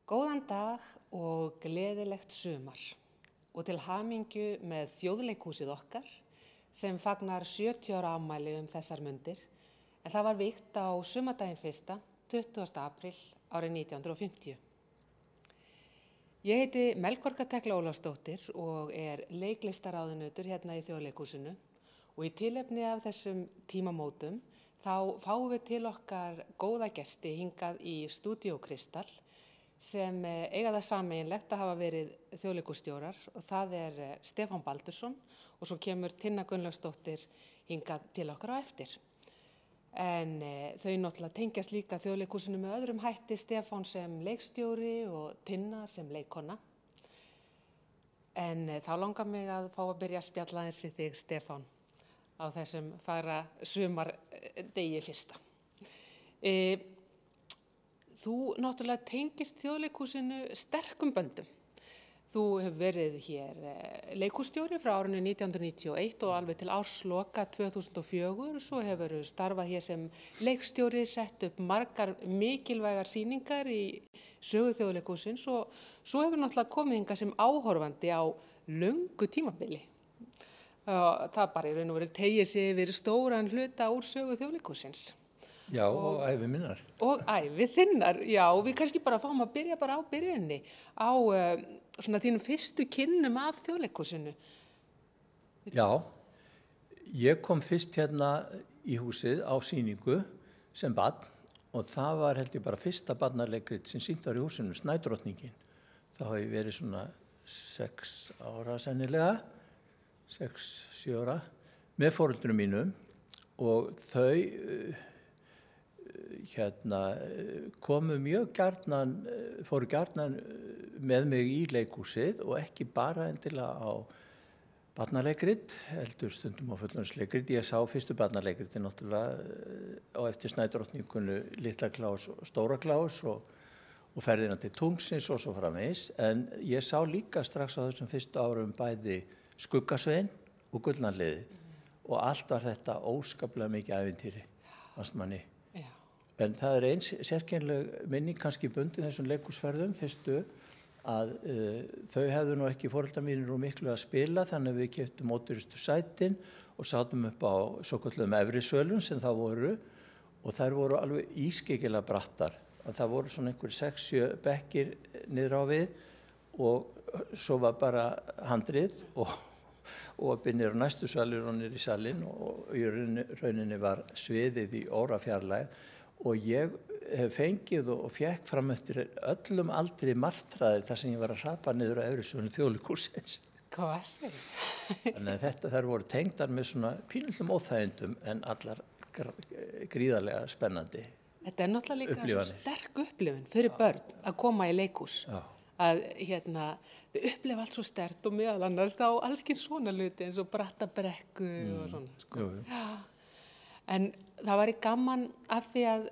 Góðan dag og gleðilegt sumar og til hamingju með þjóðleikhúsið okkar sem fagnar 70 ára afmæli þessar mundir en það var vígt á sumardaginn 1. 20. apríl árið 1950. Ég heiti Melkorka Tekla Ólafsdóttir og leiklistaráðunautur hérna í Þjóðleikhúsinu og í tilefni af þessum tímamótum þá fáum við til okkar góða gesti hingað í Stúdíó Kristall sem eiga það sameiginlegt að hafa verið þjóðleikhússtjórar og það Stefán Baldursson og svo kemur Tinna Gunnlaugsdóttir hingað til okkar á eftir. En þau náttúrulega tengjast líka þjóðleikhúsinu með öðrum hætti, Stefán sem leikstjóri og Tinna sem leikkona. En þá langar mig að fá að byrja að spjalla aðeins við þig, Stefán, á þessum fagra sumardegi 1. Þú náttúrulega tengist þjóðleikhúsinu sterkum böndum. Þú hefur verið hér leikhússtjóri frá árinu 1991 og alveg til ársloka 2004. Svo hefur starfað hér sem leikstjóri, sett upp margar mikilvægar sýningar í sögu þjóðleikhúsins og svo hefur náttúrulega komið hingað sem áhorfandi á löngu tímabili. Það bara í raun og veru teygir sig yfir stóran hluta úr sögu þjóðleikhúsins. Já, og ævi minnar. Og ævi þinnar, já. Við kannski bara fáum að byrja bara á byrjunni, á svona þínum fyrstu kynnum af þjóðleikhúsinu. Já, ég kom fyrst hérna í húsið á sýningu sem barn og það var held ég bara fyrsta barnaleikrit sem sýnt var í húsinu, Snædrottningin. Það hafi verið svona 6 ára sennilega, 6-7 ára, með foreldrum mínum og þau komu mjög gjarnan, fóru gjarnan með mig í leikhúsið og ekki bara endilega á barnaleikrit, heldur stundum á fullorðinsleikrit. Ég sá fyrstu barnaleikriti náttúrulega á eftir Snædrottningunu, Litla Klaus og Stóra Klaus og ferðina til Tungsins og svo framvegis. En ég sá líka strax á þessum fyrstu árum bæði Skuggasvein og Gullnaliðið og allt var þetta óskaplega mikið ævintýri, fannst manni. En það eins sérkennileg minning kannski bundin þessum leikhúsferðum fyrstu að þau hefðu nú ekki foreldrar mínir og miklu að spila þannig að við keyptum ódýrustu sætin og sátum upp á svokölluðum efri svölum sem það voru og þær voru alveg ískeikilega brattar. Það voru svona einhver 6-7 bekkir niður á við og svo var bara handrið og niður á næstu svalir og niður í salinn og í rauninni var sviðið í órafjarlægð. Og ég hef fengið og fekk fram eftir öllum aldri martraðir þar sem ég var að hrapa niður á efri svölum Þjóðleikhússins. Hvað segir? Þannig að þær voru tengdar með svona pínullum óþægindum en allar gríðarlega spennandi. Þetta náttúrulega líka svo sterk upplifun fyrir börn að koma í leikhús. Já. Að þau upplifa allt svo sterkt og meðal annars þá allskins svona hluti eins og Brattabrekku og svona. Sko. Jú. Já. En það væri gaman af því að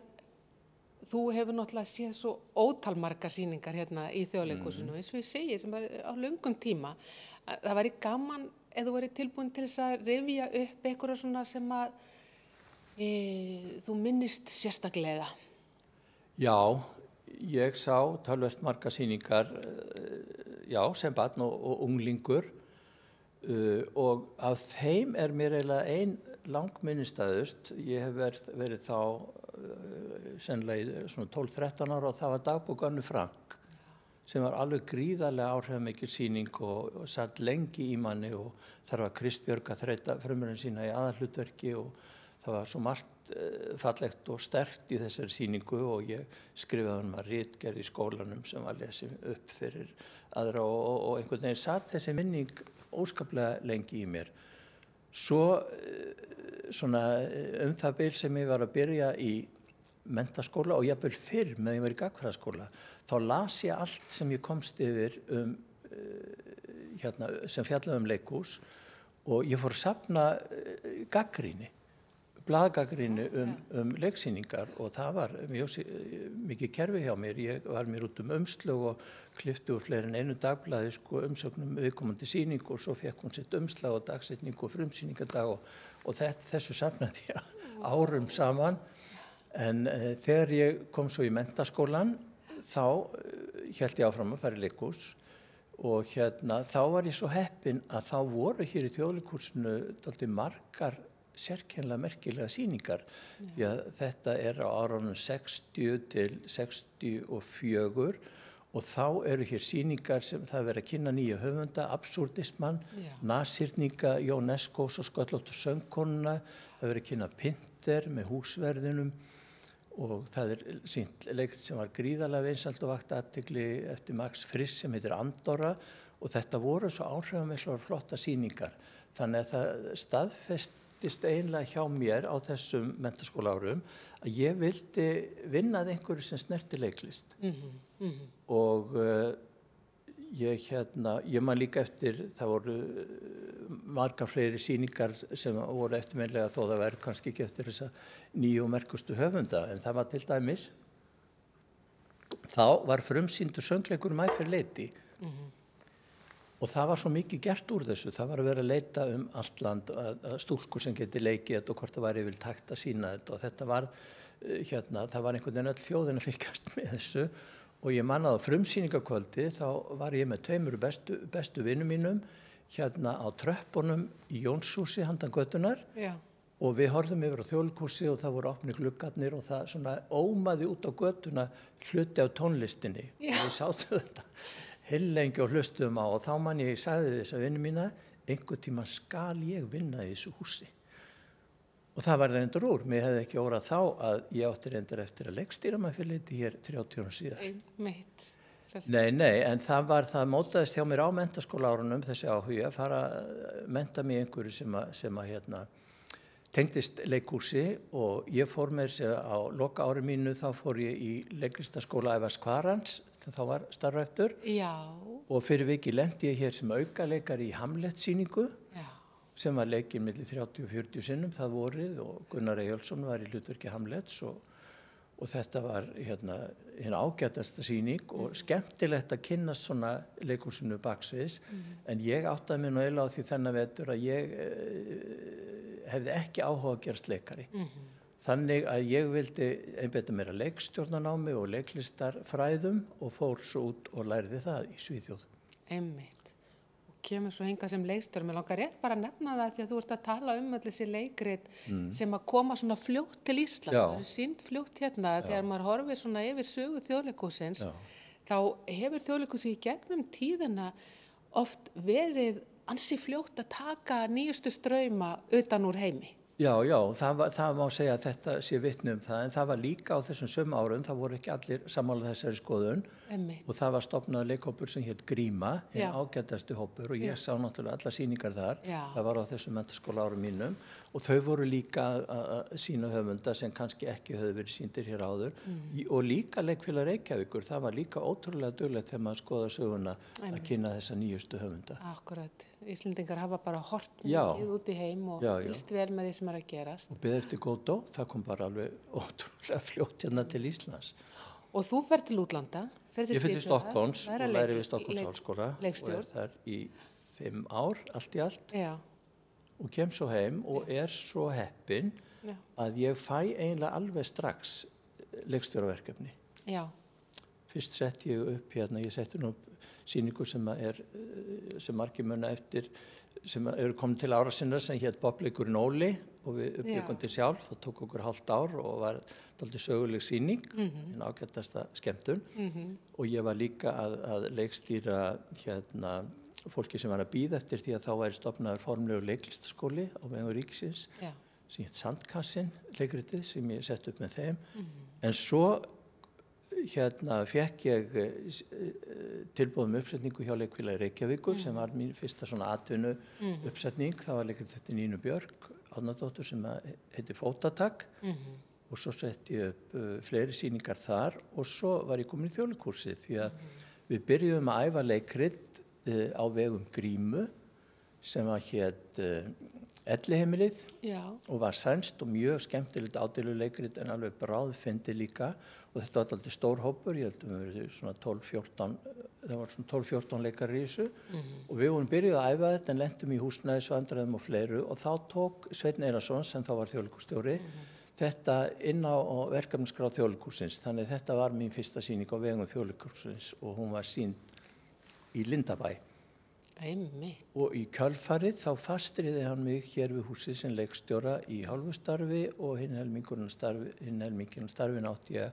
þú hefur náttúrulega séð svo ótalmargar sýningar hérna í Þjóðleikhúsinu eins og ég segi sem á löngum tíma. Það væri gaman ef þú væri tilbúin til þess að rifja upp einhverja svona sem að þú minnist sérstaklega. Já, ég sá töluvert margar sýningar sem barn og unglingur og af þeim mér eiginlega ein langminnistæðust. Ég hef verið þá sennilega svona 12-13 ára og það var dagbók Önnu Frank sem var alveg gríðarlega áhrifamikil sýning og satt lengi í manni og þar var Kristbjörg að þreyta frumurinn sína í aðalhlutverki og það var svo margt fallegt og sterkt í þessari sýningu og ég skrifaði að ritgerð í skólanum sem var lesið upp fyrir aðra og einhvern veginn satt þessi minning óskaplega lengi í mér. Svo svona það bil sem ég var að byrja í menntaskóla og jafnvel fyrr meðan ég var í gagnfræðaskóla, þá las ég allt sem ég komst yfir sem fjallaði leikhús og ég fór að safna gagnrýni, blaðgagnrýni leiksýningar og það var mjög mikið kerfi hjá mér. Ég var mér út umslög og klippti úr fleiri en einu dagblaði umsögnum viðkomandi sýningu og svo fekk hún sitt umslag og dagsetningu og frumsýningadag og þessu safnaði ég árum saman. En þegar ég kom svo í menntaskólann þá hélt ég áfram að fara í leikhús og þá var ég svo heppinn að þá voru hér í Þjóðleikhúsinu dálítið margar sérkennilega merkilega sýningar því að þetta á árunum 60 til 64 og þá eru hér sýningar sem það verið að kynna nýja höfunda, Absúrdismann, Nasýrninga, Jón Eskós og Sköllóttu söngkonuna, það verið að kynna Pinter með Húsverðinum og það sýnt leikrit sem var gríðarlega vinsælt og vakti athygli eftir Max Frisch sem heitir Andorra og þetta voru svo áhrifamiklar og flotta sýningar. Þannig að það staðfestist eiginlega hjá mér á þessum menntaskólaárum að ég vildi vinna að einhverju sem snerti leiklist. Og ég man líka eftir, það voru margar fleiri sýningar sem voru eftirminnilega þó það væri kannski ekki eftir þessa nýju og merkustu höfunda, en það var til dæmis, þá var frumsýndur söngleikur Æ fyrir leiti og það var svo mikið gert úr þessu, það var að vera að leita allt land að stúlkur sem geti leikið þetta og hvort það var yfirleitt hægt að sýna þetta og þetta var, það var einhvern veginn öll þjóðin að fylgjast með þessu og ég man að á frumsýningakvöldi þá var ég með tveimur bestu vinum mínum á tröppunum í Jónshúsi handan götunnar og við horfðum yfir á Þjóðleikhúsi og það voru opnir gluggarnir og það svona ómaði út á götuna hluti af tónlistinni og við sátum þetta heillengi og hlustuðum á og þá man ég sagði þessa vinnu mína einhvern tíma skal ég vinna í þessu húsi og það var reyndur úr, mér hefði ekki órað þá að ég átti reyndar eftir að leikstýra Æ fyrir leiti hér 30 árum síðar. Nei, en það mótaðist hjá mér á menntaskólaárunum þessi áhuga að fara að mennta mig einhverju sem tengdist leikhúsi og ég fór með þess á loka ári mínu þá fór ég í leiklistaskóla Ævars Kvarans þá var starfræktur og fyrir vikið lenti ég hér sem aukaleikari í Hamlet-sýningu sem var leikinn milli 30 og 40 sinnum það vorið og Gunnar Eyjólfsson var í hlutverki Hamlets og þetta var hinn ágætasta sýning og skemmtilegt að kynnast svona leikhúsinu baksviðs en ég áttaði mig nú eiginlega á því þennan vetur að ég hefði ekki áhuga að gerast leikari. Þannig að ég vildi einbeita mér að leikstjórnanámi og leiklistarfræðum og fór svo út og lærði það í Svíþjóð. Einmitt. Kemur svo hingað sem leikstjóri. Mér langar rétt bara að nefna það því að þú ert að tala öll þessi leikrit sem að koma svona fljótt til Íslands. Það er sýnt fljótt þegar maður horfir svona yfir sögu Þjóðleikhússins þá hefur Þjóðleikhúsið í gegnum tíðina oft verið ansi fljótt að taka nýjustu strauma utan úr heimi. Já, það má segja að þetta sé vitni það, en það var líka á þessum sömu árum, það voru ekki allir sammála þessari skoðun og það var stofnað leikhópur sem hét Gríma, hinn ágætasti hópur og ég sá náttúrulega alla sýningar þar, það var á þessum menntaskóla árum mínum og þau voru líka að sýna höfunda sem kannski ekki höfðu verið sýndir hér áður og líka Leikfélag Reykjavíkur, það var líka ótrúlega duglegt þegar maður skoða söguna að kynna þessa nýjustu höfunda. Akkurat, Íslendingar hafa bara hort mikið út í heim og fylgst vel með því sem er að gerast. Og beðið eftir Godot, það kom bara alveg ótrúlega fljótt hérna til Íslands. Og þú fer til útlanda? Ég fer til Stokkólms og læri við Stokkólms háskóla og er þar í 5 ár, allt í allt. Og kem svo heim og er svo heppinn að ég fæ eiginlega alveg strax leikstjóraverkefni. Fyrst sett ég upp ég setti nú sýningu sem margir muna eftir sem eru komin til ára sinna sem hét Bobbleikurinn Óli og við uppbyggum til sjálf, það tók okkur hálft ár og var dálítið söguleg sýning, en ágætasta skemmtun og ég var líka að leikstýra fólki sem var að bíða eftir því að þá væri stofnaður formlegur leiklistaskóli á vegum ríkisins sem hét Sandkassin, leikritið sem ég sett upp með þeim, en svo fekk ég tilboð uppsetningu hjá Leikfélagi Reykjavíkur sem var mín fyrsta svona atvinnu uppsetning, það var leikrit eftir Nínu Björk Árnadóttur sem heitir Fótatak og svo sett ég upp fleiri sýningar þar og svo var ég komin í Þjóðleikhúsið því að við byrjuðum að æfa leikrit á vegum Grímu sem hét Elliheimilið og var sænskt og mjög skemmtilegt ádeiluleikrit en alveg bráðfyndið líka og þetta var alltaf stór hópur, ég held að við verið svona 12-14 leikari í þessu og við vorum byrjuð að æfa þetta en lentum í húsnæðisvandræðum og fleiru og þá tók Sveinn Einarsson sem þá var Þjóðleikhússtjóri þetta inn á verkefnaskrá Þjóðleikhússins, þannig þetta var mín fyrsta sýning á vegum Þjóðleikhússins og hún var sýnd í Lindabæ. Einmitt. Og í kjölfarið þá fastriði hann mig hér við húsið sem leikstjóra í hálfu starfi og hinn helminginn starfin átti ég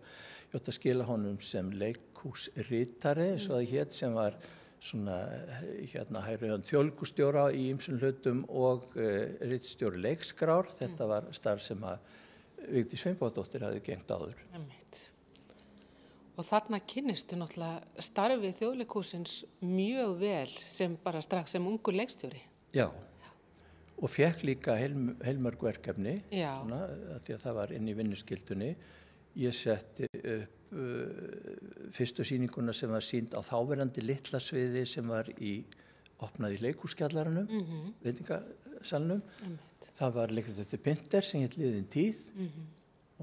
að skila honum sem leikhúsritari, eins og það hét, sem var svona hægri hönd þjóðleikhússtjóra í ýmsum hlutum og ritstjóri leikskrár. Þetta var starf sem að Vigdís Finnbogadóttir hafði gegnt áður. Einmitt. Og þarna kynnistu náttúrulega starfið Þjóðleikhússins mjög vel sem bara strax sem ungur leikstjóri. Já, og fékk líka heilmörg verkefni, svona, því að það var inn í vinnuskyldunni. Ég setti upp fyrstu sýninguna sem var sýnd á þáverandi litla sviði sem var opnað í leikhúskjallaranum, veitingasalnum. Það var leikrit eftir Pinter sem hét Liðin tíð.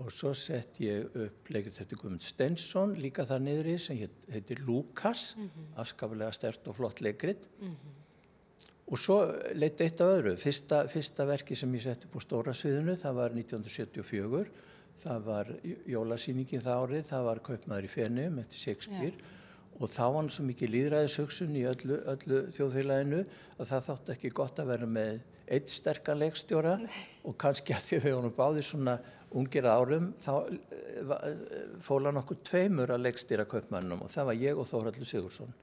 Og svo sett ég upp leikrit eftir Guðmund Steinsson, líka það niðri, sem heitir Lúkas, afskaplega sterkt og flott leikrit. Og svo leit eitt af öðru. Fyrsta verki sem ég setti upp á stóra sviðinu, það var 1974. Það var jólasýningin það árið, það var Kaupmaður í Feneyjum eftir Shakespeare. Og þá var svo mikið lýðræðishugsun í öllu þjóðfélaginu að það þótti ekki gott að vera með einn sterkan leikstjóra og kannski að því við vorum báðir svona ungir árum þá fól hann okkur tveimur að leikstýra Kaupmannum og það var ég og Þórhallur Sigurðsson.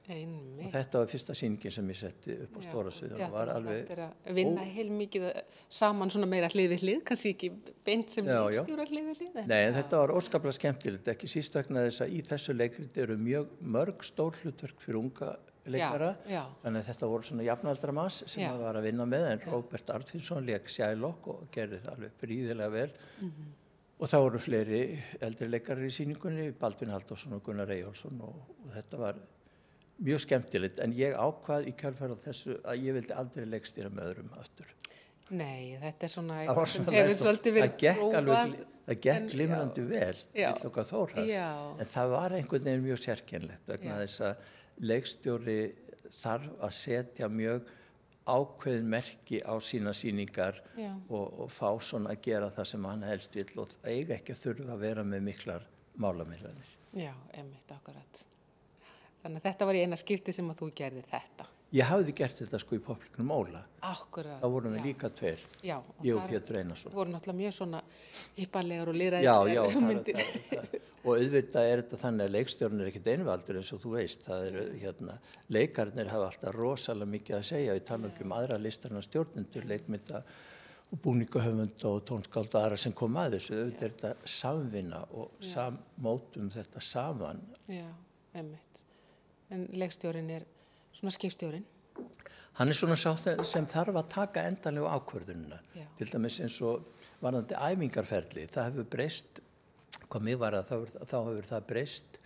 Einmitt. Og þetta var fyrsta sýningin sem ég setti upp á stóra sviðinu. Já, var alveg að vinna heilmikið saman svona meira hlið við hlið, kannski ekki beint sem leikstjóra hlið við hlið. Nei, en þetta var óskaplega skemmtilegt, ekki síst vegna þess að í þessu leikriti eru mörg stór hlutverk fyrir unga leikara, þannig að þetta voru svona jafnaldra manns sem var að vinna með, en Róbert Arnfinnsson lék Shylock og gerði það alveg prýðilega vel. Og það voru fleiri eldri leikarar í sýningunni, Baldvin Halldórsson og Gunnar Eyjólfsson og þetta var mjög skemmtilegt, en ég ákvað í kjölfar á þessu að ég vildi aldrei leikstýra með öðrum aftur. Nei, þetta er svona eitthvað sem hefur svolítið verið prófað. Það gekk glimrandi vel, vill okkar Þórhalls, en það var einhvern veginn mjög sérkennilegt vegna þess að leikstjóri þarf að setja mjög ákveðin merki á sína sýningar og fá svona að gera það sem hann helst vill og eiga ekki að þurfa að vera með miklar málamiðlanir. Já, einmitt, akkurat. Þannig að þetta var í eina skipti sem að þú gerði þetta. Ég hafði gert þetta sko í Popliknum Óla. Akkurat. Það vorum við líka tveir, ég og Pétur Einarsson. Voru náttúrulega mjög svona hipparlegar og lýðræðislegar myndir. Og auðvitað er þetta þannig að leikstjórinn er ekkert einvaldur eins og þú veist. Það eru, leikarnir hafa alltaf rosalega mikið að segja. Við tala ekki aðra listarna stjórnendur, leikmynda og búningahöfund og tónskáld og aðra sem kom að þessu. Auðvitað er þetta samvinna og mótum þetta saman. Já, einmitt. En leikstjórinn er svona skipstjórinn? Hann er svona sá sem þarf að taka endanlegu ákvörðunina. Til dæmis eins og varðandi æfingarferli. Það hefur breyst, hvað mig var að þá hefur það breyst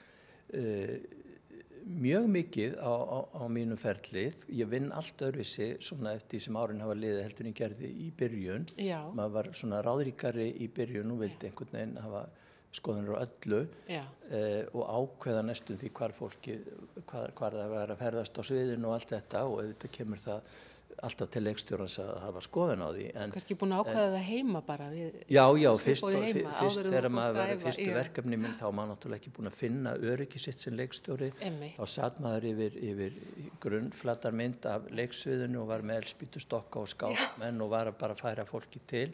mjög mikið á mínu ferli. Ég vinn allt öðruvísi svona eftir því sem árin hafa liðið heldur en ég gerði í byrjun. Maður var svona ráðríkari í byrjun og vildi einhvern veginn hafa skoðanir á öllu og ákveða næstum því hvar það var að ferðast á sviðinu og allt þetta og auðvitað kemur það alltaf til leikstjórans að hafa skoðun á því. Kannski búin að ákveða það heima bara? Já, fyrst þegar maður var fyrstu verkefni minn þá maður náttúrulega ekki búin að finna öryggi sitt sem leikstjóri. Þá satt maður yfir grunnflatarmynd af leiksviðinu og var með eldspýtustokka og skápmenn og var að bara færa fólki til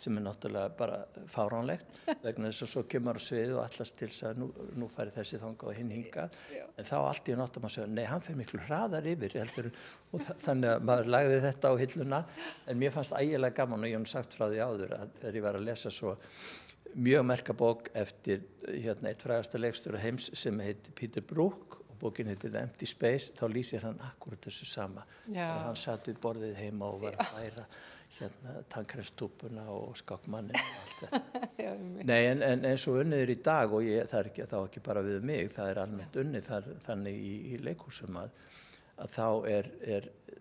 sem er náttúrulega bara fáránlegt vegna þess að svo kemur á svið og allast til þess að nú færi þessi þangað og hinn hingað. En þá allt í nátt að maður segja, nei, hann fer miklu hraðar yfir heldur og þannig að maður lagði þetta á hilluna, en mér fannst ægilega gaman og ég hef sagt frá því áður að þegar ég var að lesa svo mjög merka bók eftir eitt frægasta leikstjóra heims sem heitir Peter Brook og bókin heitir The Empty Space, þá lýsir hann akkurat þessu sama. Hann satt við borðið heima og var að færa tankrestúpuna og skákmannin og allt þetta. Nei, en svo unnið í dag og það er ekki bara við mig, það er almennt unnið þannig í leikhúsum að þá er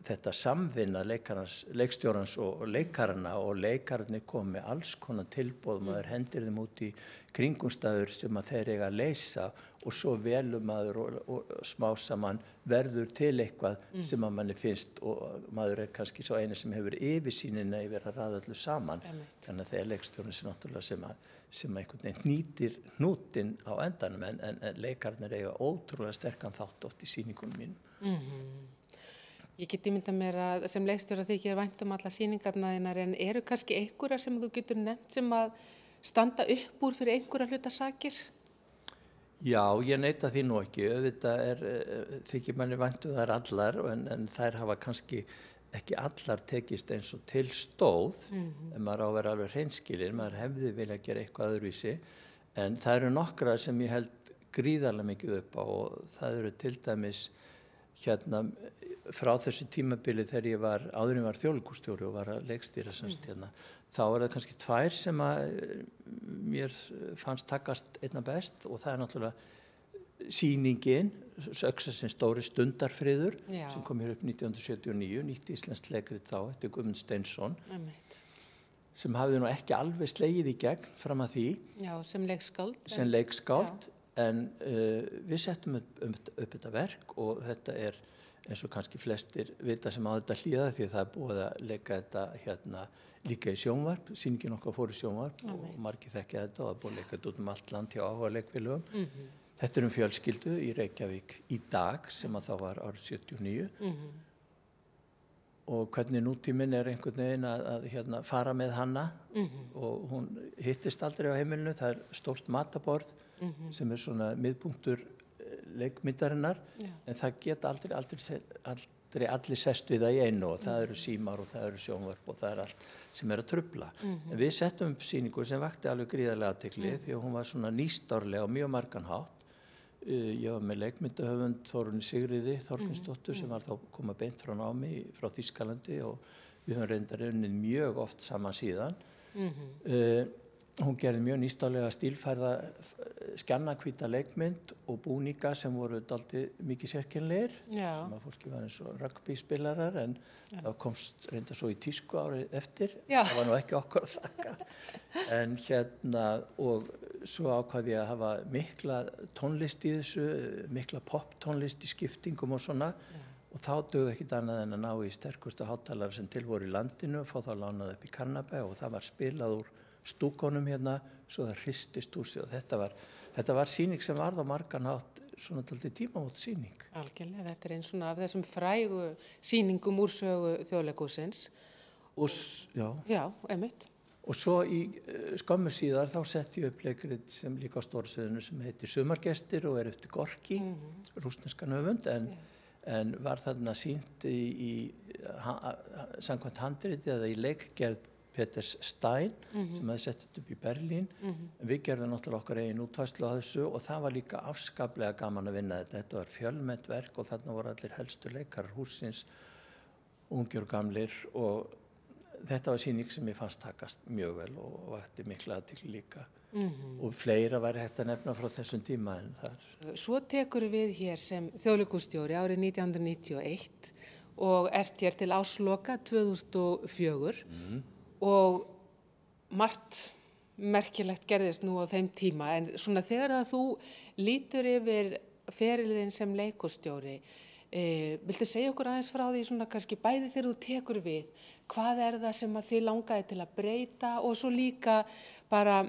þetta samvinna leikstjórans og leikarana og leikararnir komi með alls konar tilboð, maður hendir þeim út í kringumstæður sem að þeir eiga að leysa og svo velur maður og smá saman verður til eitthvað sem að manni finnst og maður er kannski svo eini sem hefur yfirsýnina yfir að raða öllu saman. Þannig að það er leikstjórinn sem náttúrulega sem einhvern veginn hnýtir hnútinn á endanum en leikarnir eiga ótrúlega sterkan þátt oft í sýningunum mínum. Ég get ímyndað mér að sem leikstjóra þykir vænt alla sýningarnar þínar en eru kannski einhverjar sem þú getur nefnt sem að standa upp úr fyrir einhverja hlutasakir? Já, ég neita því nú ekki. Auðvitað þykir manni vænt þær allar en þær hafa kannski ekki allar tekist eins og til stóð en maður á að vera alveg hreinskilinn, maður hefði viljað gera eitthvað öðruvísi en það eru nokkrar sem ég held gríðarlega mikið upp á og það eru til dæmis frá þessu tímabili þegar ég var áður en ég var þjóðleikhússtjóri og var að leikstýra þá það kannski tvær sem að mér fannst takast einna best og það náttúrulega sýningin Öxarins stóri stundarfriður sem kom hér upp 1979, nýtt íslenskt leikrit þá, eftir Guðmund Steinsson sem hafði nú ekki alveg slegið í gegn fram að því. Já, sem leikskáld. Sem leikskáld, en við settum upp þetta verk og þetta eins og kannski flestir vita sem á þetta hlýða því að það búið að leika þetta líka í sjónvarp, sýningin okkar fór í sjónvarp og margir þekkja þetta og það búið að leika þetta út allt land hjá áhuga leikfélögum. Þetta fjölskyldu í Reykjavík í dag sem að þá var árið 79 og hvernig nútíminn einhvern veginn að fara með hana og hún hittist aldrei á heimilinu, það stórt mataborð sem svona miðpunktur leikmyndarinnar en það geta aldrei allir sest við það í einu og það eru símar og það eru sjónvarp og það allt sem að trufla. En við settum upp sýningu sem vakti alveg gríðarlega athygli því að hún var svona nýstárleg á mjög margan hátt. Ég var með leikmyndahöfund Þórunni Sigríði Þorgrímsdóttur sem var þá koma beint frá námi frá Þýskalandi og við höfum reyndar unnið mjög oft saman síðan. Hún gerði mjög nýstárlega stílfærða skjannahvíta leikmynd og búninga sem voru dálítið mikið sérkennilegir sem að fólki var eins og rugbyspilarar en það komst reyndar svo í tísku árið eftir. Það var nú ekki okkur að þakka. En og svo ákvað ég að hafa mikla tónlist í þessu, mikla poptónlist í skiptingum og svona og þá dugði ekkit annað en að ná í sterkustu hátalara sem til voru í landinu, fá þá lánað upp í Karnabæ og það var spilað úr stúkunum svo það hristist úr sig og þetta var sýning sem varð á margan hátt svona dálítið tímamót sýning. Algjörlega, þetta einn svona af þessum frægu sýningum úr sögu Þjóðleikhússins. Já, einmitt. Og svo í skömmu síðar þá setti ég upp leikrit sem líka á stórsviðinu sem heitir Sumargestir og eftir Gorki, rússneskan höfund en var þarna sýnt í samkvæmt handriti eða í leikgerð Peters Stein sem hafði sett þetta upp í Berlín. Við gerðum náttúrulega okkar eigin útfærslu á þessu og það var líka afskaplega gaman að vinna þetta. Þetta var fjölmennt verk og þarna voru allir helstu leikarar hússins, ungir og gamlir og þetta var sýning sem ég fannst takast mjög vel og vakti mikla athygli líka. Og fleira væri hægt að nefna frá þessum tíma en þar. Svo tekur við hér sem þjóðleikhússtjóri árið 1991 og ert hér til ársloka 2004 og margt merkilegt gerðist nú á þeim tíma en svona þegar að þú lítur yfir ferilinn sem leikhússtjóri viltu segja okkur aðeins frá því svona kannski bæði þegar þú tekur við hvað það sem að þið langaði til að breyta og svo líka bara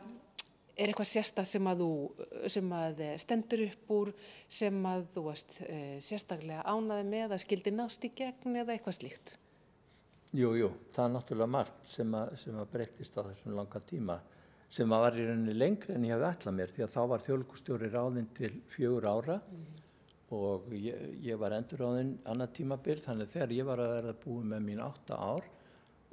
eitthvað sérstakt sem að stendur upp úr sem að þú varst sérstaklega ánægði með að skildi nást í gegn eða eitthvað slíkt? Jú, það náttúrulega margt sem að breyttist á þessum langa tíma sem að var í rauninni lengri en ég hefði ætlað mér því að þá var þjóðleikhússtjóri ráðinn til 4 ára og ég var endurráðinn annað tímabil þannig þegar ég var að verða búið með mín 8 ár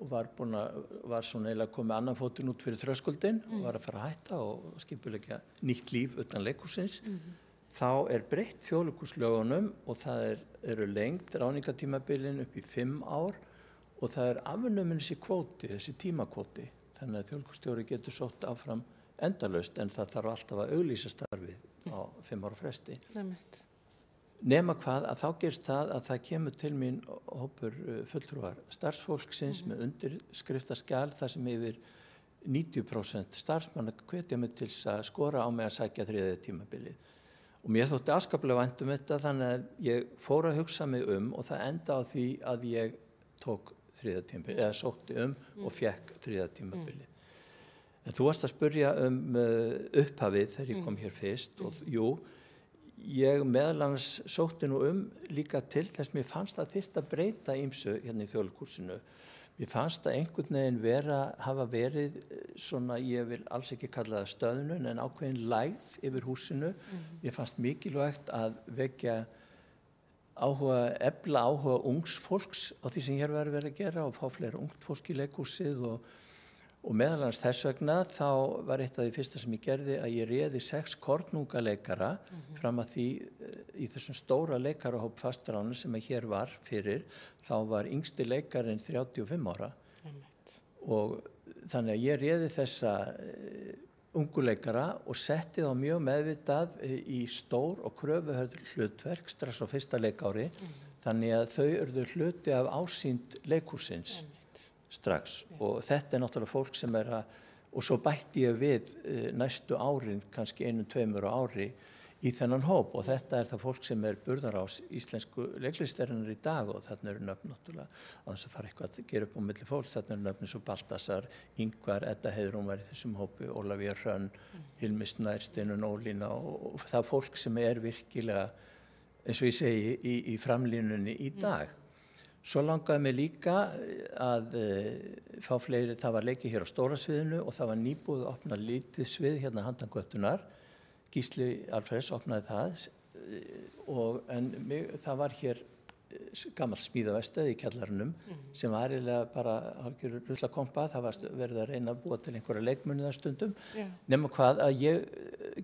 og var svona eiginlega komið annan fótinn út fyrir þröskuldinn og var að fara að hætta og skipuleggja nýtt líf utan leikhússins. Þá breytt þjóðleikhúslögunum og það eru lengd ráðningartímabilin upp í 5 ár og það afnuminn þessi kvóti, þessi tímakvóti. Þannig að þjóðleikhússtjóri getur sótt áfram endalaust en það þarf alltaf að auglýsa starfið á 5 ára fresti. Nema hvað að þá gerst það að það kemur til mín hópur fulltrúar starfsfólksins með undirskriftaskjal þar sem yfir 90% starfsmanna hvetja mig til að skora á mig að sækja 3. tímabilið. Og mér þótti afskaplega vænt þetta þannig að ég fór að hugsa mig og það enda á því að ég tók 3. tímabilið, eða sótti og fekk 3. tímabilið. En þú varst að spyrja upphafið þegar ég kom hér fyrst og jú, ég meðal annars sótti nú líka til þess mér fannst að þyrfti að breyta ýmsu hérna í Þjóðleikhúsinu. Mér fannst að einhvern veginn hafa verið svona, ég vil alls ekki kalla það stöðnun, en ákveðin lægð yfir húsinu. Mér fannst mikilvægt að vekja efla áhuga ungs fólks á því sem hér var verið að gera og fá fleira ungt fólk í leikhúsið og meðal annars þess vegna þá var eitt af því fyrsta sem ég gerði að ég réði 6 kornungaleikara fram að því í þessum stóra leikarahóp fastaránu sem hér var fyrir, þá var yngsti leikarinn 35 ára og þannig að ég réði þessa ungu leikara og setti þá mjög meðvitað í stór og kröfuhörð hlutverk strax á fyrsta leikári þannig að þau urðu hluti af ásýnd leikhússins strax og þetta náttúrulega fólk sem og svo bætti ég við næstu árin, kannski 1-2 ári í þennan hóp og þetta það fólk sem burðarás íslensku leiklistarinnar í dag og þarna eru nöfn náttúrulega á þess að fara eitthvað að gera upp á milli fólks, þarna eru nöfn eins og Baltasar, Ingvar, Edda Heiðrún var í þessum hópi, Ólafía Hrönn, Hilmi Snær, Steinunn Ólína og það fólk sem virkilega, eins og ég segi, í framlínunni í dag. Svo langaði mig líka að fá fleiri, það var leikið hér á stóra sviðinu og það var nýbúið að opna lítið svið hérna handan götunnar. Gísli Alfreðs opnaði það en það var hér gamalt smíðaverkstæði í kjallarunum sem var eiginlega bara hálfgerður ruslakompa, það var verið að reyna að búa til einhverja leikmuni þar stundum, nema hvað að ég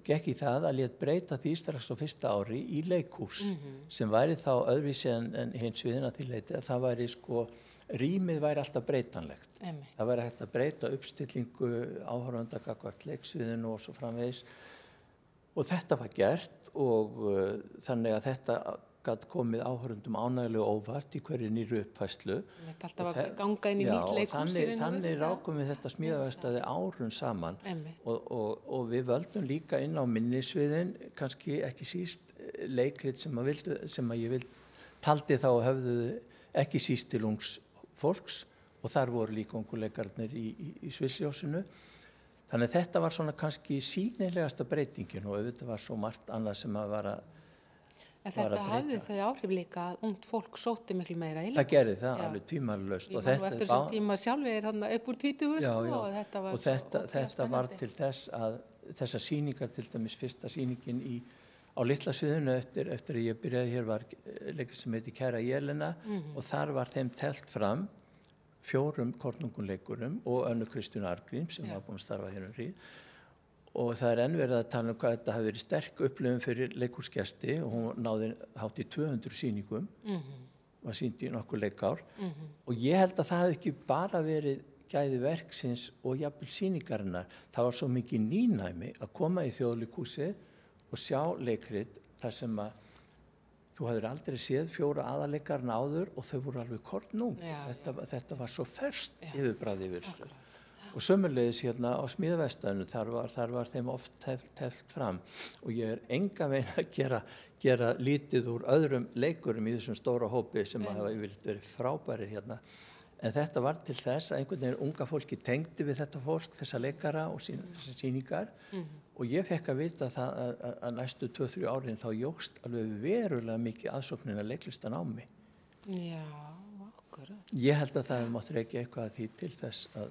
gekk í það að lét breyta því strax á fyrsta ári í leikhús sem væri þá öðruvísi en hins sviðina til leiti að það væri rýmið væri alltaf breytanlegt. Það væri hægt að breyta uppstillingu áhorfenda gagnvart leiksviðinu og svo framvegis og þetta var gert og þannig að þetta gat komið áhorfendum ánægilega óvart í hverju nýru uppfærslu. Þetta alltaf að ganga inn í nýtt leikhús. Þannig rákum við þetta smíðaverkstæði árum saman og við völdum líka inn á minnisviðin, kannski ekki síst leikrit sem ég taldi þá höfðu ekki síst til ungs fólks og þar voru líka unguleikarnir í Svissljósinu. Þannig að þetta var svona kannski sýnilegasta breytingin og auðvitað var svo margt annað sem að var að En þetta hafði þau áhrif líka að ungt fólk sótti miklu meira í leikhús. Það gerði það alveg tímalaust. Ég man eftir þessum tíma sjálfur þarna upp úr 20 og þetta var til þess að þessar sýningar, til dæmis fyrsta sýningin á litla sviðinu eftir að ég byrjaði hér var leikur sem heiti Kæra Jelena og þar var þeim telt fram 4 kornungunleikurum og Önnu Kristínu Arngrím sem var búin að starfa hér hríð. Og það enn verið að tala hvað þetta hafi verið sterk upplifun fyrir leikhúsgesti og hún náði hátt í 200 sýningum, var sýnd í nokkur leikár og ég held að það hefði ekki bara verið gæði verksins og jafnvel sýningarinnar. Það var svo mikið nýnæmi að koma í Þjóðleikhúsið og sjá leikrit þar sem að þú hafðir aldrei séð 4 aðalleikarana áður og þau voru alveg kornung. Þetta var svo ferskt yfirbragð yfir þessu. Og sömuleiðis hérna á smíðaverkstæðinu, þar var þeim oft teflt fram og ég engan veginn að gera lítið úr öðrum leikurum í þessum stóra hópi sem hafa yfirleitt verið frábærir hérna. En þetta var til þess að einhvern veginn unga fólki tengdi við þetta fólk, þessa leikara og þessar sýningar og ég fekk að vita það að næstu 2-3 árin þá jókst alveg verulega mikið aðsóknin að leiklistan á mig. Já. Ég held að það mátt rekja eitthvað því til þess að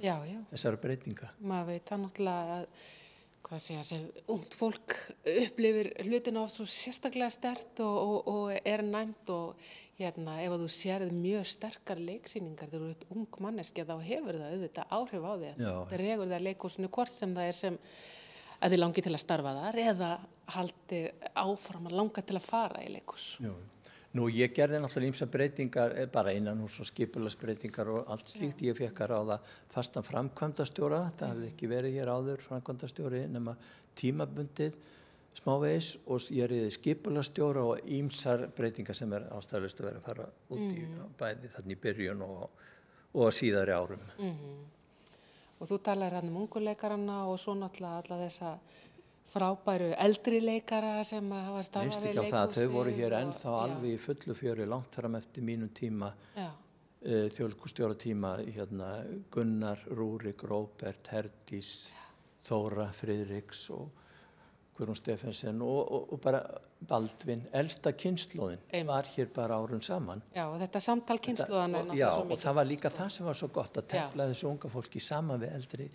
þessara breytinga. Maður veit það náttúrulega að sem ungt fólk upplifir hlutina svo sérstaklega sterkt og næmt og hérna ef þú sérð mjög sterkar leiksýningar þegar þú ert ung manneskja þá hefur það auðvitað áhrif á því. Það regur það leikhúsinu hvort sem það sem að þið langi til að starfa þar eða haldir áfram að langa til að fara í leikhús. Nú, ég gerði náttúrulega ýmsar breytingar, bara innan hús og skipulagsbreytingar og allt slíkt. Ég fekk að ráða fastan framkvæmdastjóra, það hefði ekki verið hér áður framkvæmdastjóri nema tímabundið smávegis og ég réði skipulagsstjóra og ýmsar breytingar sem ástæðulaust að vera að fara út í bæði þannig í byrjun og síðari árum. Og þú talar þarna unguleikarana og svo náttúrulega alla þessa frábæru eldri leikara sem hafa starfað Minnst við ekki á það, þau voru hér leikhúsið ennþá alveg í fullu fjöri langt fram eftir mínum tíma, þjóðleikhússtjóratíma, Gunnar, Rúrik, Róbert, Herdís, Þóra, Friðriks og Guðrún Stefensen og bara Baldvin, elsta kynslóðin var hér bara árum saman. Já, og þetta samtal kynslóðana er náttúrulega svo mikið. Og það var líka það sem var svo gott að tefla þessu unga fólki saman við eldri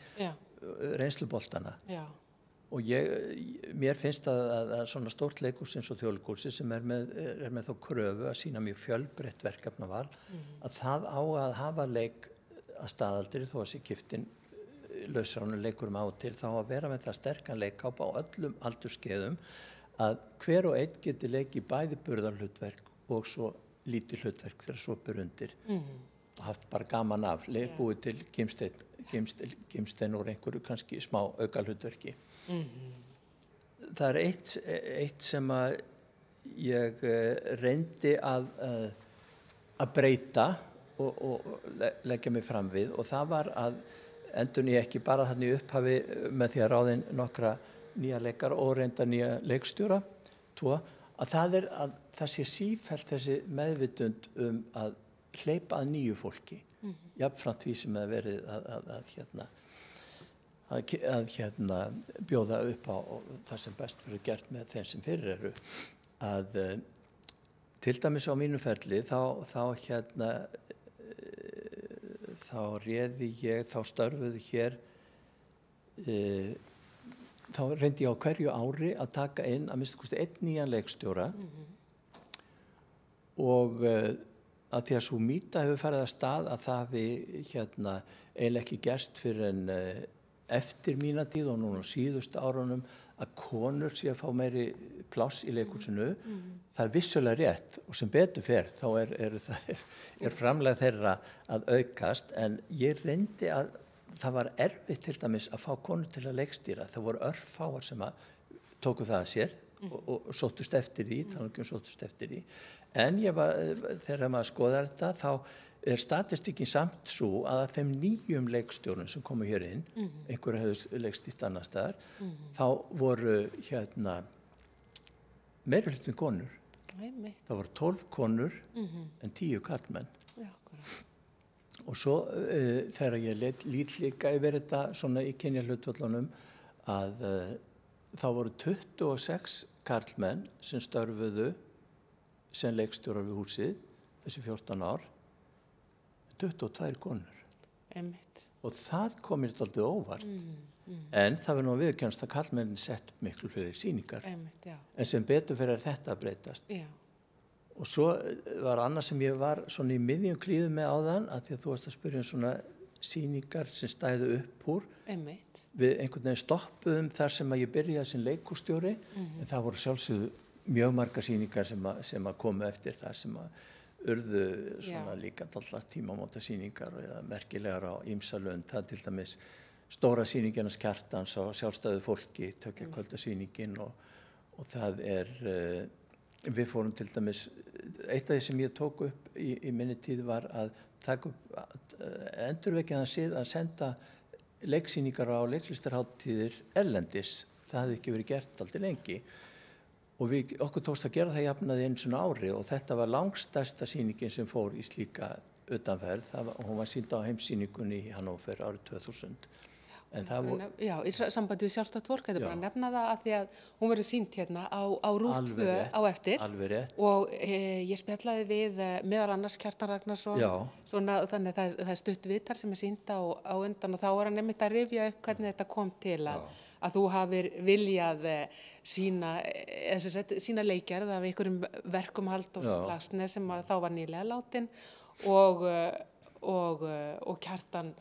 reynsluboltana. Já. Og mér finnst að svona stórt leikhús eins og Þjóðleikhúsið sem er með þá kröfu að sýna mjög fjölbreytt verkefnaval, að það á að hafa leik að staðaldri þó að sé kiptin lausránu leikurum á til, þá að vera með það sterkan leikhóp á öllum aldurskeiðum að hver og einn geti leikið bæði burðarhlutverk og svo lítið hlutverk þegar svo ber undir. Og haft bara gaman af, búið til gimstein úr einhverju kannski smá aukahlutverki. Það er eitt sem að ég reyndi að breyta og leggja mig fram við, og það var að endurni ekki bara þannig upphafi með því að ráðin nokkra nýja leikara og reynda nýja leikstjóra, að það sé sífellt þessi meðvitund að hleypa að nýju fólki, jafnframt því sem hefur verið að bjóða upp á það sem best verður gert með þeim sem fyrir eru. Að til dæmis á mínu ferli þá réði ég, þá störfuðu hér, þá reyndi ég á hverju ári að taka inn að minnsta kosti einn nýjan leikstjóra og að því að svo mýta hefur farið að stað að það hafi eiginlega ekki gerst fyrir en eftir mína tíð og núna á síðustu árunum að konur sé að fá meiri pláss í leikhúsinu, það er vissulega rétt og sem betur fer þá er framlag þeirra að aukast, en ég reyndi að það var erfitt til dæmis að fá konur til að leikstýra. Það voru örfáar sem að tóku það að sér og sóttust eftir því, en þegar maður skoðar þetta þá er statistíkin samt svo að af þeim nýjum leikstjórnum sem komu hér inn, einhverju hefðu leikstýrt annar staðar, þá voru meiri hlutin konur. Það voru 12 konur en 10 karlmenn. Og svo þegar ég lít líka yfir þetta svona í kynjahlutföllunum að þá voru 26 karlmenn sem störfuðu sem leikstjórar við húsið þessi 14 ár, 22 konur. Og það kom mér dálítið óvart. En það var nú að viðurkennast að karlmenn sett miklu fleiri sýningar. En sem betur fyrir þetta að breytast. Og svo var annað sem ég var svona í miðjum klíðum með áðan, að því að þú varst að spyrja svona sýningar sem stæðu upp úr. Við einhvern veginn stoppuðum þar sem að ég byrjaði sem leikhússtjóri, en það voru sjálfsögðu mjög margar sýningar sem að komu eftir það sem að urðu svona líka alltaf tímamóta sýningar eða merkilegar á ýmsalönd. Það til dæmis stóra sýningarnas Kjartans á sjálfstæðu fólki, tökja kvöldasýningin og það við fórum til dæmis, eitt af því sem ég tók upp í minni tíð var að taka upp endurvekja þann sið að senda leiksýningar á leiklistarhátíðir erlendis. Það hefði ekki verið gert aldrei lengi. Og okkur tókst að gera það jafnaði einu svona ári og þetta var langstærsta sýningin sem fór í slíka utanferð. Hún var sýnd á heimssýningunni í Hannover árið 2000. Já, í sambandi við sjálfstætt fólk, þetta er bara að nefna það að því að hún verður sýnd hérna á RÚV 2 á eftir. Alveg rétt. Og ég spjallaði við meðal annars Kjartan Ragnarsson, svona, þannig að það er stutt viðtal sem er sýnd á undan og þá er hann einmitt að rifja upp hvernig þetta kom til að þú hafir viljað sína leikgerð af einhverjum verkum Halldórs Laxness sem þá var nýlega látin og Kjartan,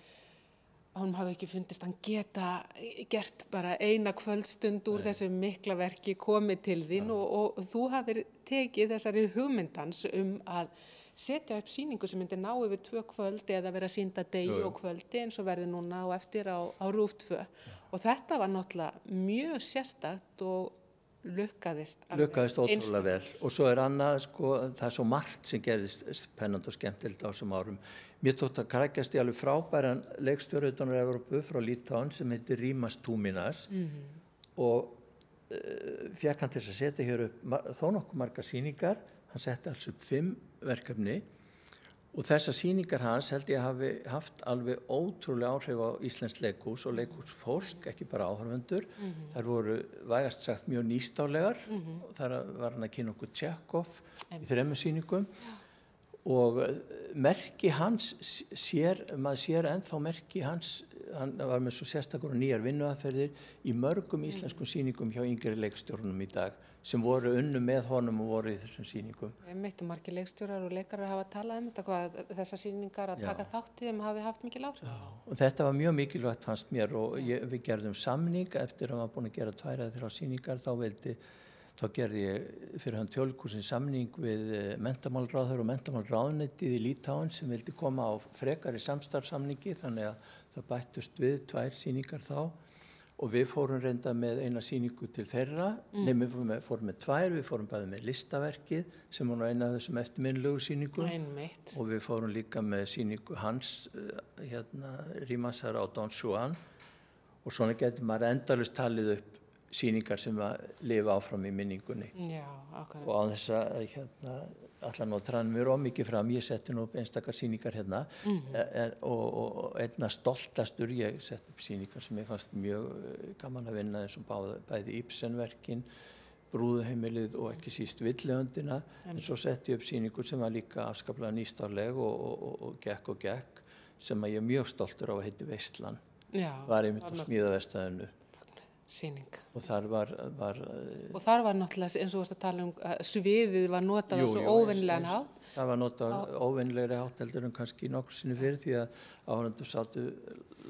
honum hafi ekki fundist hann geta gert bara eina kvöldstund úr þessu mikla verki komið til þín og þú hafir tekið þessari hugmyndans að setja upp sýningu sem myndi ná yfir 2 kvöld eða vera sýnda degi og kvöldi eins og verði núna á eftir á RÚV 2 og þetta var náttúrulega mjög sérstakt og lukkaðist ótrúlega vel og svo annað sko, það svo margt sem gerðist spennandi og skemmtilegt á þessum árum. Mér tókst að krækjast í alveg frábæran leikstjóra utan úr Evrópu frá Litauen sem heitir Rimas Tuminas og fékk hann til að setja hér upp þó nokkuð margar sýningar, hann setti alls upp 5 verkefni og þessar sýningar hans held ég hafi haft alveg ótrúlega áhrif á íslenskt leikhús og leikhúsfólk, ekki bara áhorfendur. Þær voru vægast sagt mjög nýstálegar og þar var hann að kynna okkur Tjekhov í 3 sýningum og merki hans maður sér ennþá merki hans, hann var með svo sérstakur og nýjar vinnuaðferðir í mörgum íslenskum sýningum hjá yngri leikstjórnum í dag sem voru unnu með honum og voru í þessum sýningum. Einmitt og margir leikstjórar og leikarar hafa talað þetta hvað þessar sýningar að taka þátt í þeim hafi haft mikil áhrif. Já, og þetta var mjög mikilvægt fannst mér og við gerðum samning eftir að maður búin að gera 2 eða 3 sýningar þá gerði ég fyrir hann Þjóðleikhússins samning við menntamálaráðherra og menntamálaráðuneytið í Litauen sem vildi koma á frekari samstarfssamningi þannig að það bættust við 2 sýningar þá og við fórum reynda með eina sýningu til þeirra, við fórum með 2, við fórum bæði með listaverkið sem var eina af þessum eftirminnilegu sýningum og við fórum líka með sýningu hans, Rimasar á Don Juan og svona getur maður endalaust talið upp sýningar sem að lifa áfram í minningunni. Já, akkurat. Og á þess að allan og trann mér mikið fram, ég setti nú upp einstakar sýningar hérna og einna stoltastur ég setti upp sýningar sem ég fannst mjög gaman að vinna eins og bæði Ibsen-verkin, Brúðuheimilið og ekki síst Villihöndina en svo setti ég upp sýningur sem var líka afskaplega nýstárleg og gekk sem að ég er mjög stoltur á að heiti Veislan. Já. Var einmitt á Smíðaverkstæðinu. Sýning. Og þar var og þar var náttúrulega eins og þú varst að tala sviðið var notað á svo óvenjulegan hátt. Það var notað á óvenjulegri hátt heldur en kannski nokkru sinni fyrir því að áhorfendur sátu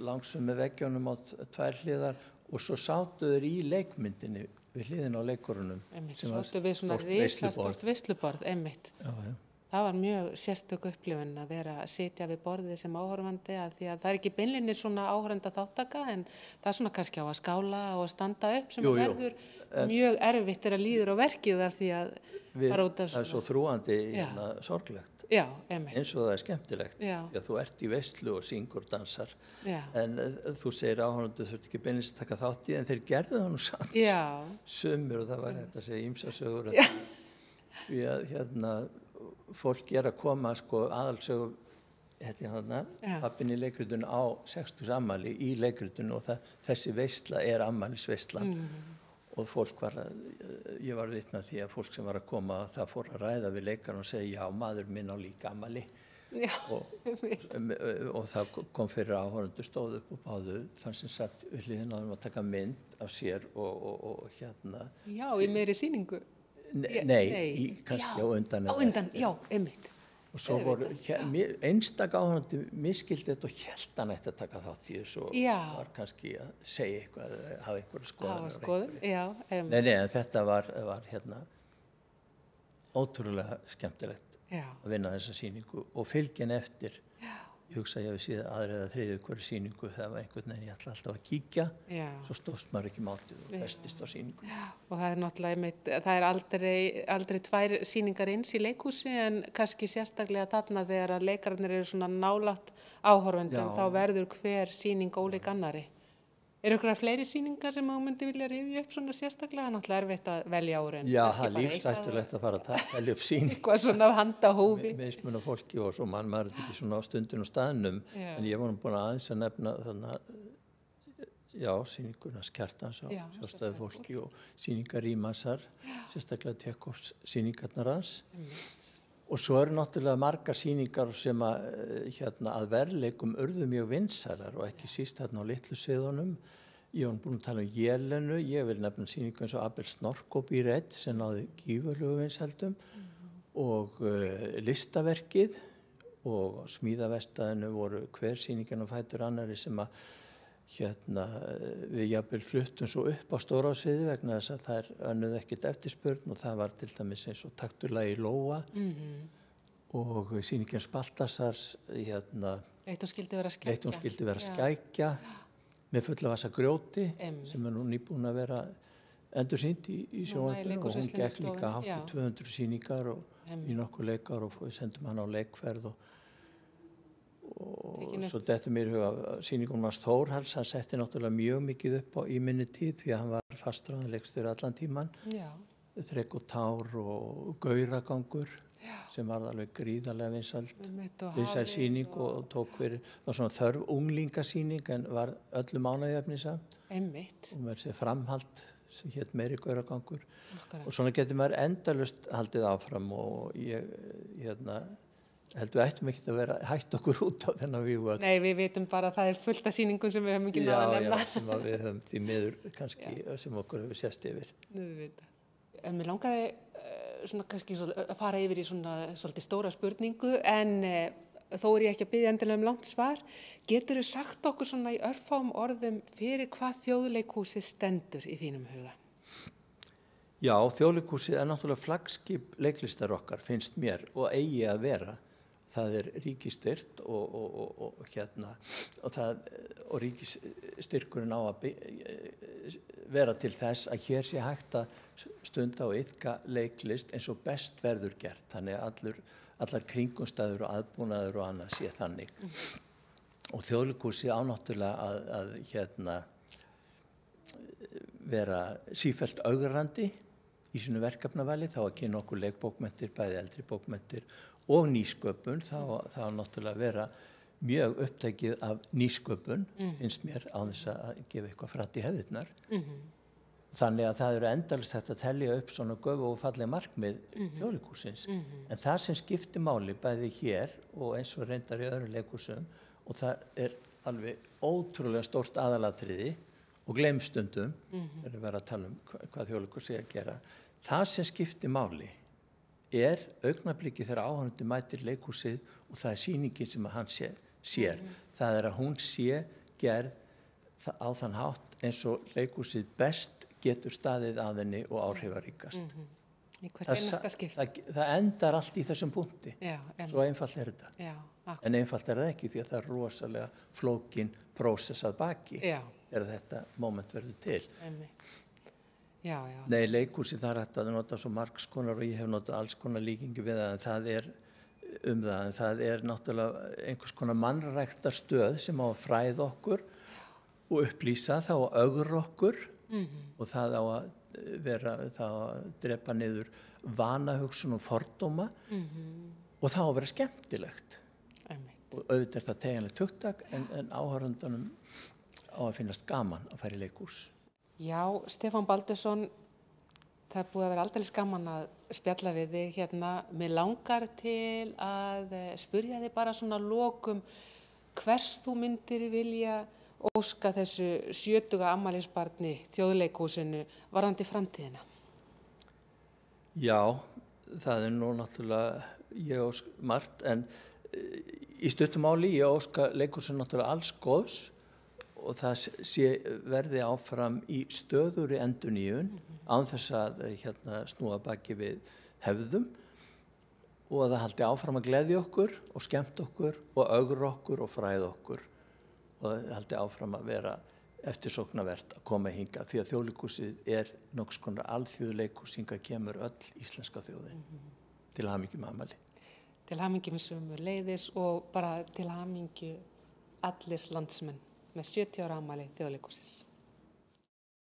langsum með veggjónum á 2 hliðar og svo sátu þeir í leikmyndinni við hliðina á leikurunum. Sátu við svona risastórt veisluborð, einmitt. Já. Það var mjög sérstök upplifun að vera að sitja við borðið sem áhorfandi því að það ekki beinlínis svona áhorfenda þáttaka en það svona kannski á að skála og að standa upp sem verður mjög erfitt að líður á verkið af því að bara út af svona. Það er svo þrúandi sorglegt. Já, einmitt. Eins og það er skemmtilegt. Því að þú ert í veislu og syngur og dansar. En þú segir áhorfendur þurft ekki beinlínis að taka þátt í en þeir gerðu það nú samt. Sumir og það var hægt að segja ýmsar sögur. Því að fólk að koma aðalsögu pappinn í leikritun á 60 afmæli í leikritun og þessi veisla er afmælisveislan og fólk ég var vitni að því að fólk sem var að koma það fór að ræða við leikarinn og segja já maður minn á líka afmæli og það kom fyrir áhorfendur stóð upp og báðu þann sem satt við hliðina að taka mynd af sér og Já, í meiri sýningu Nei, kannski á undan. Á undan, já, einmitt. Og svo voru einstaka áhorfendur misskildi þetta og hélt hann ætti að taka þátt í þessu og var kannski að segja eitthvað, hafa einhverja skoðun. Hafa skoðun, já. Nei, en þetta var ótrúlega skemmtilegt að vinna þessa sýningu og fylgja eftir. Ég hugsa að ég hafi séð aðra eða þriðju hverju sýningu það var einhvern veginn ég ætla alltaf að kíkja svo stóðst maður ekki mátið og festist á sýningu. Og það er náttúrulega það er aldrei 2 sýningar eins í leikhúsi en kannski sérstaklega þarna þegar að leikararnir eru svona nálægt áhorfendum þá verður hver sýning ólík annari. Eru ykkur fleiri sýningar sem þú myndi vilja rifja upp svona sérstaklega? Náttúrulega erfitt að velja úr en Já, það er lífsættulegt að fara að velja upp sýningu. Eitthvað svona handa hófi. Mismunandi fólki og svo maður er ekki svona á stundin og staðnum. En ég var búin aðeins að nefna sýninguna Kjartans á sjálfstæðu fólki og sýningar Rimasar, sérstaklega Tjekhovs sýningarnar hans. Og svo eru náttúrulega margar sýningar sem að verðleikum urðu mjög vinsælar og ekki síst á litlu sviðunum. Ég var búin að tala Jelenu, ég vil nefna sýningu eins og Abel Snorkobíreit sem náði gífurlegu vinsældum og listaverkið og Smíðaverkstæðinu voru hver sýningin á fætur annari sem að við jafnvel fluttum svo upp á Stórasviði vegna þess að það önnuð ekkert eftirspurn og það var til dæmis eins og Takturlagi Lóa og sýningin Baltasars Eitt hún skildi vera skækja með fulla vasa grjóti sem nú nýbúin að vera endursýnd í sjónvarpinu og hún gekk líka hátt í Já. 200 sýningar og í nokkur leikar og við sendum hann á leikferð og svo dettur mér í huga að sýningunum hans Þórhalls, hann setti náttúrulega mjög mikið upp í minni tíð því að hann var fastráðinn leikstjóri allan tíman. Já. Þrekk og tár og gauragangur sem var alveg gríðarlega vinsæl sýning og tók fyrir, það var svona þörf unglingasýning en var öllum ánægjuefni samt. Einmitt. Og með þessi framhald sem hét meiri gauragangur. Akkurat. Og svona getur maður endalaust haldið áfram og ég heldur við ættum ekkert að vera hætt okkur út á þennan vígvöll. Nei, við vitum bara að það er fullt af sýningum sem við höfum ekki náð að nefna. Já, sem að við höfum því miður kannski sem okkur hefur sést yfir. En mér langaði svona kannski að fara yfir í svona svolítið stóra spurningu en þó er ég ekki að biðja endilega langt svar. Geturðu sagt okkur svona í örfáum orðum fyrir hvað Þjóðleikhúsið stendur í þínum huga? Já, Þjóðleikhúsið er náttúrulega flaggskip leiklistar okkar, finnst mér, og eigi að vera. Það er ríkisstyrt og ríkisstyrkurinn á að vera til þess að hér sé hægt að stunda og iðka leiklist eins og best verður gert. Þannig að allar kringumstæður og aðbúnaður og annað sé þannig. Og Þjóðleikhúsið á náttúrulega að vera sífellt ögrandi í sínu verkefnavali, þá að kynna okkur leikbókmenntir, bæði eldri bókmenntir og nýsköpun, þá náttúrulega vera mjög upptekið af nýsköpun, finnst mér, á þess að gefa eitthvað frætt í hefðirnar. Þannig að það eru endalaust hægt að telja upp svona göfu og falleg markmið Þjóðleikhússins. En það sem skiptir máli bæði hér og eins og reyndar í öðrum leikhúsum, og það er alveg ótrúlega stórt aðalatriði og gleymstundum, þegar við verðum að tala hvað Þjóðleikhúsið er að gera. Það sem skiptir máli er augnablikið þegar áhorfandi mætir leikhúsið og það er sýningin sem hann sér. Það er að hún sé gerð á þann hátt eins og leikhúsið best getur staðið að henni og áhrifaríkast. Í hvert einasta skipti. Það endar allt í þessum punkti. Svo einfalt er þetta. Já, en einfalt er það ekki því að það er rosalega flókin prósess að baki þegar þetta moment verður til. Já. Nei, leikhúsið það er hægt að nota svo margs konar og ég hef notað alls konar líkingi við það en það er náttúrulega einhvers konar mannræktar stöð sem á að fræða okkur og upplýsa þá að ögra okkur og það á að drepa niður vanahugsun og fordóma og það á að vera skemmtilegt. Og auðvitað er það teginlegt hugtak en áhorfandanum á að finnast gaman að fara í leikhús. Já, Stefán Baldursson, það er búið að vera aldeilis gaman að spjalla við þig hérna. Mér langar til að spyrja þig bara svona lokum hvers þú myndir vilja óska þessu 70. afmælisbarni Þjóðleikhúsinu varðandi framtíðina? Já, það er nú náttúrulega, ég óska margt, en í stuttu máli ég óska leikhúsinu náttúrulega alls góðs og það verði áfram í stöðugri endurnýjun án þess að snúa baki við hefðum og að það haldi áfram að gleðja okkur og skemmt okkur og ögra okkur og fræða okkur og það haldi áfram að vera eftirsóknarvert að koma hingað því að Þjóðleikhúsið er nokkurs konar alþjóðleikhús, hingað kemur öll íslenska þjóðin. Til hamingju með afmæli. Til hamingju með sömuleiðis og bara til hamingju allir landsmenn með 70 ára afmæli Þjóðleikhússins.